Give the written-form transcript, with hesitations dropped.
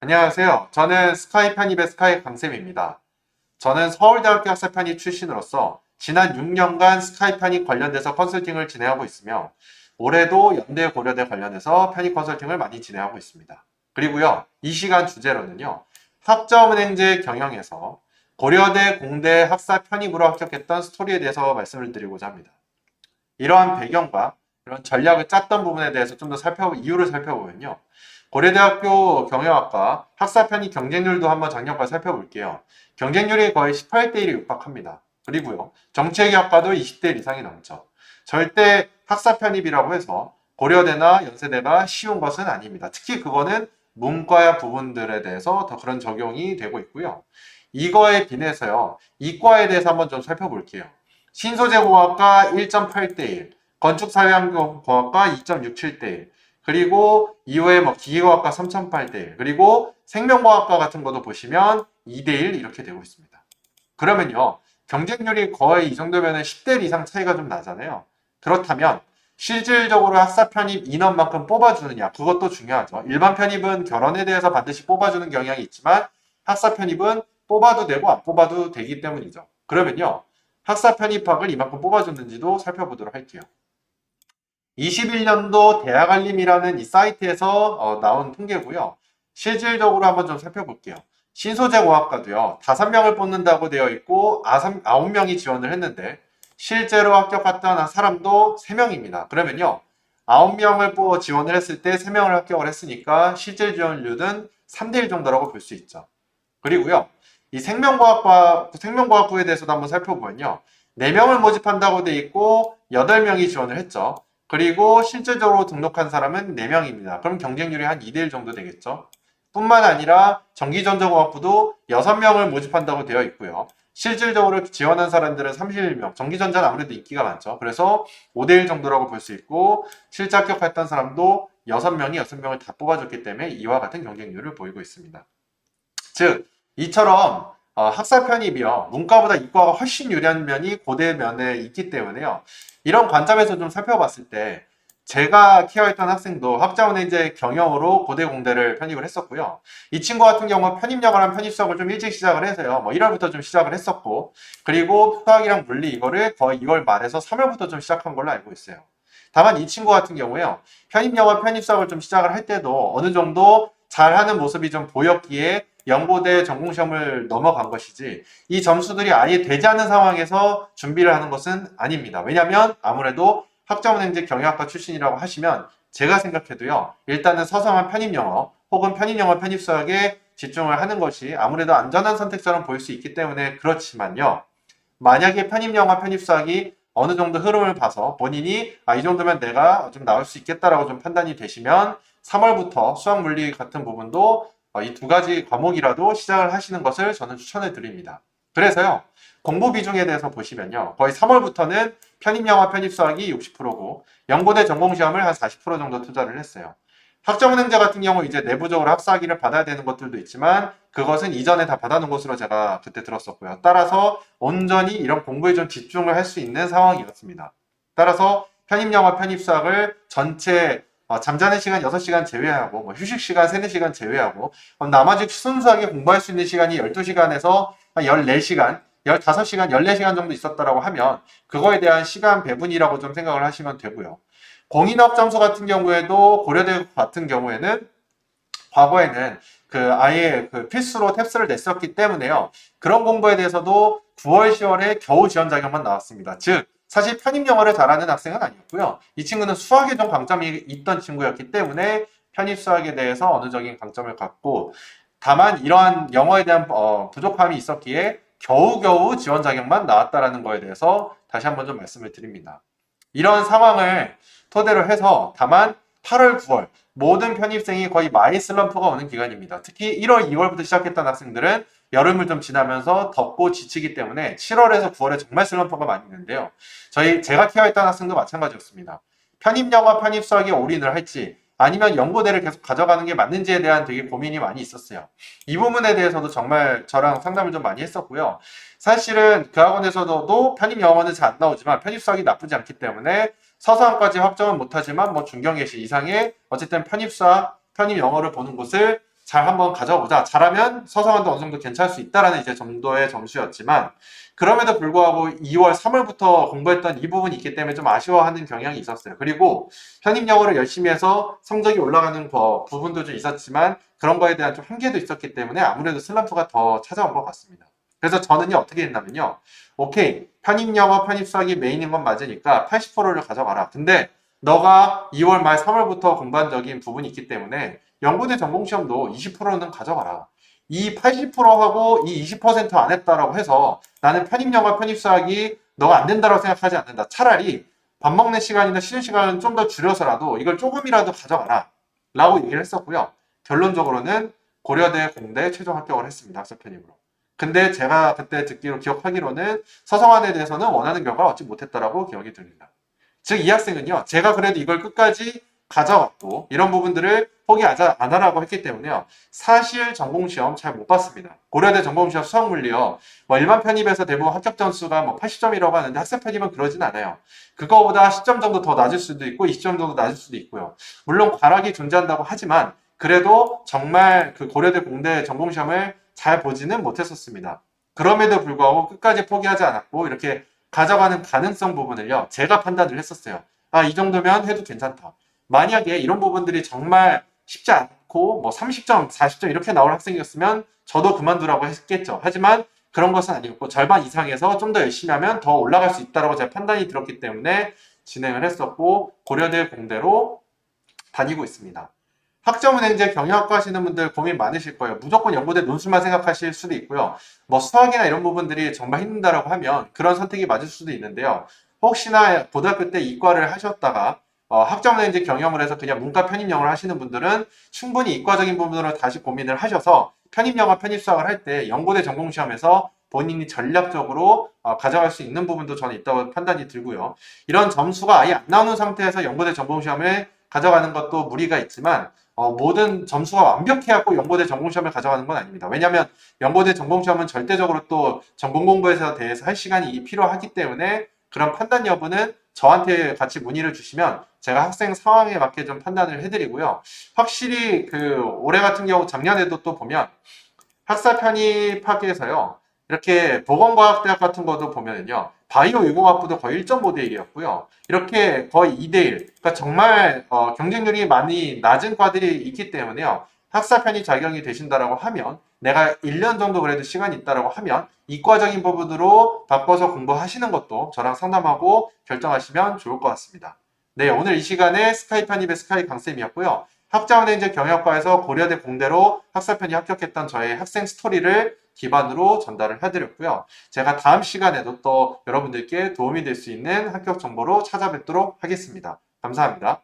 안녕하세요. 저는 스카이 편입의 스카이 강쌤입니다. 저는 서울대학교 학사 편입 출신으로서 지난 6년간 스카이 편입 관련돼서 컨설팅을 진행하고 있으며 올해도 연대 고려대 관련해서 편입 컨설팅을 많이 진행하고 있습니다. 그리고요, 이 시간 주제로는요, 학점은행제 경영에서 고려대 공대 학사 편입으로 합격했던 스토리에 대해서 말씀을 드리고자 합니다. 이러한 배경과 이런 전략을 짰던 부분에 대해서 좀 더 이유를 살펴보면요. 고려대학교 경영학과 학사 편입 경쟁률도 한번 작년까지 살펴볼게요. 경쟁률이 거의 18대 1에 육박합니다. 그리고요. 정치외교학과도 20대 1 이상이 넘죠. 절대 학사 편입이라고 해서 고려대나 연세대가 쉬운 것은 아닙니다. 특히 그거는 문과 부분들에 대해서 더 그런 적용이 되고 있고요. 이거에 비해서요. 이과에 대해서 한번 좀 살펴볼게요. 신소재공학과 1.8대 1, 건축사회환경공학과 2.67대 1, 그리고 이후에 뭐 기계과학과 3.8대 1, 그리고 생명과학과 같은 것도 보시면 2대 1 이렇게 되고 있습니다. 그러면요, 경쟁률이 거의 이 정도면 10대 1 이상 차이가 좀 나잖아요. 그렇다면 실질적으로 학사 편입 인원만큼 뽑아주느냐, 그것도 중요하죠. 일반 편입은 결혼에 대해서 반드시 뽑아주는 경향이 있지만 학사 편입은 뽑아도 되고 안 뽑아도 되기 때문이죠. 그러면요, 학사 편입학을 이만큼 뽑아줬는지도 살펴보도록 할게요. 21년도 대학알림이라는 이 사이트에서 나온 통계고요. 실질적으로 한번 좀 살펴볼게요. 신소재공학과도요. 5명을 뽑는다고 되어 있고 9명이 지원을 했는데 실제로 합격했던 사람도 3명입니다. 그러면요. 9명을 지원을 했을 때 3명을 합격을 했으니까 실질 지원율은 3대 1 정도라고 볼 수 있죠. 그리고요. 이 생명과학부에 대해서도 한번 살펴보면요. 4명을 모집한다고 돼 있고 8명이 지원을 했죠. 그리고 실질적으로 등록한 사람은 4명입니다. 그럼 경쟁률이 한 2대 1 정도 되겠죠. 뿐만 아니라 전기전자공학부도 6명을 모집한다고 되어 있고요. 실질적으로 지원한 사람들은 31명. 전기전자는 아무래도 인기가 많죠. 그래서 5대 1 정도라고 볼 수 있고 실제 합격했던 사람도 6명이 다 뽑아줬기 때문에 이와 같은 경쟁률을 보이고 있습니다. 즉, 이처럼 학사 편입이요. 문과보다 이과가 훨씬 유리한 면이 고대 면에 있기 때문에요. 이런 관점에서 좀 살펴봤을 때 제가 케어했던 학생도 학자원의 경영으로 고대 공대를 편입을 했었고요. 이 친구 같은 경우는 편입영어랑 편입 수학을 좀 일찍 시작을 해서요. 뭐 1월부터 좀 시작을 했었고, 그리고 수학이랑 물리 이거를 거의 2월 말에서 3월부터 좀 시작한 걸로 알고 있어요. 다만 이 친구 같은 경우에요. 편입영어, 편입 수학을 좀 시작을 할 때도 어느 정도 잘하는 모습이 좀 보였기에 연고대 전공시험을 넘어간 것이지 이 점수들이 아예 되지 않은 상황에서 준비를 하는 것은 아닙니다. 왜냐하면 아무래도 학점은행제 경영학과 출신이라고 하시면 제가 생각해도요. 일단은 서성한 편입영어 혹은 편입영어 편입수학에 집중을 하는 것이 아무래도 안전한 선택처럼 보일 수 있기 때문에 그렇지만요. 만약에 편입영어 편입수학이 어느 정도 흐름을 봐서 본인이 이 정도면 내가 좀 나올 수 있겠다라고 좀 판단이 되시면 3월부터 수학 물리 같은 부분도 이 두 가지 과목이라도 시작을 하시는 것을 저는 추천을 드립니다. 그래서요. 공부 비중에 대해서 보시면요. 거의 3월부터는 편입영어 편입수학이 60%고 연고대 전공시험을 한 40% 정도 투자를 했어요. 학점은행제 같은 경우 이제 내부적으로 학사학위를 받아야 되는 것들도 있지만 그것은 이전에 다 받아놓은 것으로 제가 그때 들었었고요. 따라서 온전히 이런 공부에 좀 집중을 할 수 있는 상황이었습니다. 따라서 편입영어 편입수학을 전체 잠자는 시간 6시간 제외하고 뭐 휴식 시간 3, 4시간 제외하고 나머지 순수하게 공부할 수 있는 시간이 12시간에서 14시간, 15시간, 14시간 정도 있었다라고 하면 그거에 대한 시간 배분이라고 좀 생각을 하시면 되고요. 공인업 점수 같은 경우에도 고려대 같은 경우에는 과거에는 아예 필수로 탭스를 냈었기 때문에요. 그런 공부에 대해서도 9월, 10월에 겨우 지원 자격만 나왔습니다. 즉 사실 편입 영어를 잘하는 학생은 아니었고요. 이 친구는 수학에 좀 강점이 있던 친구였기 때문에 편입 수학에 대해서 어느 정도 강점을 갖고 다만 이러한 영어에 대한 부족함이 있었기에 겨우겨우 지원 자격만 나왔다라는 거에 대해서 다시 한번 좀 말씀을 드립니다. 이런 상황을 토대로 해서 다만 8월, 9월 모든 편입생이 거의 마이 슬럼프가 오는 기간입니다. 특히 1월, 2월부터 시작했던 학생들은 여름을 좀 지나면서 덥고 지치기 때문에 7월에서 9월에 정말 슬럼프가 많이 있는데요. 제가 케어했던 학생도 마찬가지였습니다. 편입영어, 편입수학에 올인을 할지 아니면 연고대를 계속 가져가는 게 맞는지에 대한 되게 고민이 많이 있었어요. 이 부분에 대해서도 정말 저랑 상담을 좀 많이 했었고요. 사실은 그 학원에서도 편입영어는 잘 안 나오지만 편입수학이 나쁘지 않기 때문에 서사학까지 확정은 못하지만 뭐 중경예시 이상의 어쨌든 편입수학, 편입영어를 보는 곳을 잘 한번 가져보자. 잘하면 서성한도 어느 정도 괜찮을 수 있다라는 이제 정도의 점수였지만 그럼에도 불구하고 2월, 3월부터 공부했던 이 부분이 있기 때문에 좀 아쉬워하는 경향이 있었어요. 그리고 편입영어를 열심히 해서 성적이 올라가는 부분도 좀 있었지만 그런 거에 대한 좀 한계도 있었기 때문에 아무래도 슬럼프가 더 찾아온 것 같습니다. 그래서 저는요, 어떻게 했냐면요. 오케이, 편입영어, 편입수학이 메인인 건 맞으니까 80%를 가져가라. 근데 너가 2월 말 3월부터 공부한적인 부분이 있기 때문에 연구대 전공시험도 20%는 가져가라. 이 80%하고 이 20%안 했다라고 해서 나는 편입영어, 편입수학이 너가 안 된다고 생각하지 않는다. 차라리 밥 먹는 시간이나 쉬는 시간은 좀 더 줄여서라도 이걸 조금이라도 가져가라. 라고 얘기를 했었고요. 결론적으로는 고려대, 공대 최종 합격을 했습니다. 학사 편입으로. 근데 제가 그때 듣기로 기억하기로는 서성환에 대해서는 원하는 결과를 얻지 못했다라고 기억이 듭니다. 즉, 이 학생은요, 제가 그래도 이걸 끝까지 가져갔고, 이런 부분들을 포기하지 않으라고 했기 때문에요, 사실 전공시험 잘 못 봤습니다. 고려대 전공시험 수학물리요, 뭐 일반 편입에서 대부분 합격 점수가 뭐 80점이라고 하는데 학생 편입은 그러진 않아요. 그거보다 10점 정도 더 낮을 수도 있고, 20점 정도 낮을 수도 있고요. 물론 과락이 존재한다고 하지만, 그래도 정말 그 고려대 공대 전공시험을 잘 보지는 못했었습니다. 그럼에도 불구하고 끝까지 포기하지 않았고, 이렇게 가져가는 가능성 부분을요, 제가 판단을 했었어요. 아, 이 정도면 해도 괜찮다. 만약에 이런 부분들이 정말 쉽지 않고, 뭐 30점, 40점 이렇게 나올 학생이었으면 저도 그만두라고 했겠죠. 하지만 그런 것은 아니었고, 절반 이상에서 좀 더 열심히 하면 더 올라갈 수 있다고 제가 판단이 들었기 때문에 진행을 했었고, 고려대 공대로 다니고 있습니다. 학점은행제 경영학과 하시는 분들 고민 많으실 거예요. 무조건 연고대 논술만 생각하실 수도 있고요. 뭐 수학이나 이런 부분들이 정말 힘든다라고 하면 그런 선택이 맞을 수도 있는데요. 혹시나 고등학교 때 이과를 하셨다가 학점은행제 경영을 해서 그냥 문과 편입영어를 하시는 분들은 충분히 이과적인 부분으로 다시 고민을 하셔서 편입영어, 편입수학을 할 때 연고대 전공시험에서 본인이 전략적으로 가져갈 수 있는 부분도 저는 있다고 판단이 들고요. 이런 점수가 아예 안 나오는 상태에서 연고대 전공시험을 가져가는 것도 무리가 있지만 모든 점수가 완벽해갖고 연고대 전공시험을 가져가는 건 아닙니다. 왜냐하면 연고대 전공시험은 절대적으로 또 전공 공부에 대해서 할 시간이 필요하기 때문에 그런 판단 여부는 저한테 같이 문의를 주시면 제가 학생 상황에 맞게 좀 판단을 해드리고요. 확실히 그 올해 같은 경우 작년에도 또 보면 학사 편입학에서요. 이렇게 보건과학대학 같은 것도 보면은요. 바이오 유공학부도 거의 1.5대 1이었고요. 이렇게 거의 2대 1. 그러니까 정말 경쟁률이 많이 낮은 과들이 있기 때문에요. 학사 편입 자격이 되신다라고 하면 내가 1년 정도 그래도 시간이 있다라고 하면 이과적인 부분으로 바꿔서 공부하시는 것도 저랑 상담하고 결정하시면 좋을 것 같습니다. 네, 오늘 이 시간에 스카이 편입의 스카이 강쌤이었고요. 학자은행제 경영학과에서 고려대 공대로 학사 편입 합격했던 저의 학생 스토리를 기반으로 전달을 해드렸고요. 제가 다음 시간에도 또 여러분들께 도움이 될 수 있는 합격 정보로 찾아뵙도록 하겠습니다. 감사합니다.